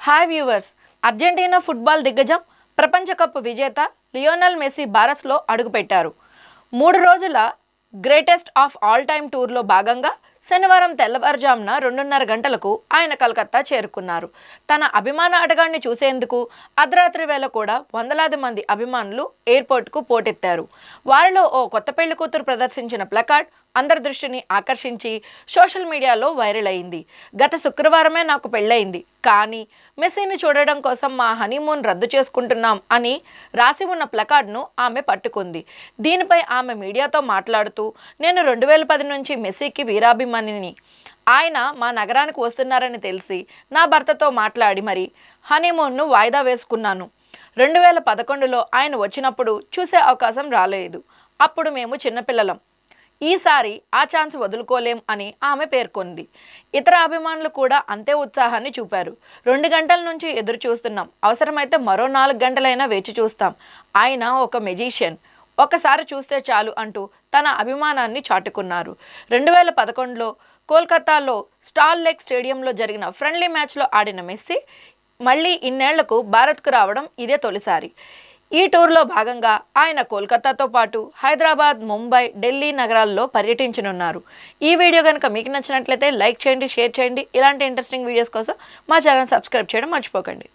Hi viewers, Argentina football దిగ్గజం ప్రపంచ cup విజేత లియోనెల్ మెస్సీ భారత్లో అడుగుపెట్టారు. 3 రోజుల గ్రేటెస్ట్ ఆఫ్ ఆల్ టైమ్ టూర్లో భాగంగా శనివారం తెల్లవారుజామున 2:30 గంటలకు ఆయన కలకత్తా చేరుకున్నారు. తన అభిమాన ఆటగాడిని చూసేందుకు అర్ధరాత్రి వేళ కూడా వందలాది మంది అభిమానులు ఎయిర్పోర్ట్కు పోటెత్తారు. వారిలో ఓ కొత్త పెళ్లి కూతురు ప్రదర్శించిన ప్లకార్డ్ అందరి దృష్టిని ఆకర్షించి సోషల్ మీడియాలో వైరల్ అయింది. గత శుక్రవారమే నాకు పెళ్ళయింది, కానీ మెస్సీని చూడడం కోసం మా హనీమూన్ రద్దు చేసుకుంటున్నాం అని రాసి ఉన్న ప్లకార్డ్ను ఆమె పట్టుకుంది. దీనిపై ఆమె మీడియాతో మాట్లాడుతూ, నేను 2010 నుంచి మెస్సీకి వీరాభిమానిని. ఆయన మా నగరానికి వస్తున్నారని తెలిసి నా భర్తతో మాట్లాడి మరి హనీమూన్ను వాయిదా వేసుకున్నాను. 2011లో ఆయన వచ్చినప్పుడు చూసే అవకాశం రాలేదు. అప్పుడు మేము చిన్నపిల్లలం. ఈసారి ఆ ఛాన్స్ వదులుకోలేం అని ఆమె పేర్కొంది. ఇతర అభిమానులు కూడా అంతే ఉత్సాహాన్ని చూపారు. 2 గంటల నుంచి ఎదురు చూస్తున్నాం, అవసరమైతే మరో 4 గంటలైనా వేచి చూస్తాం. ఆయన ఒక మెజిషియన్, ఒకసారి చూస్తే చాలు అంటూ తన అభిమానాన్ని చాటుకున్నారు. 2011లో కోల్కతాలో స్టార్ లేక్ స్టేడియంలో జరిగిన ఫ్రెండ్లీ మ్యాచ్లో ఆడిన మెస్సీ మళ్ళీ ఇన్నేళ్లకు భారత్కు రావడం ఇదే తొలిసారి. ఈ టూర్లో భాగంగా ఆయన కోల్కతాతో పాటు హైదరాబాద్, ముంబై, ఢిల్లీ నగరాల్లో పర్యటించనున్నారు. ఈ వీడియో కనుక మీకు నచ్చినట్లయితే లైక్ చేయండి, షేర్ చేయండి. ఇలాంటి ఇంట్రెస్టింగ్ వీడియోస్ కోసం మా ఛానల్ సబ్స్క్రైబ్ చేయడం మర్చిపోకండి.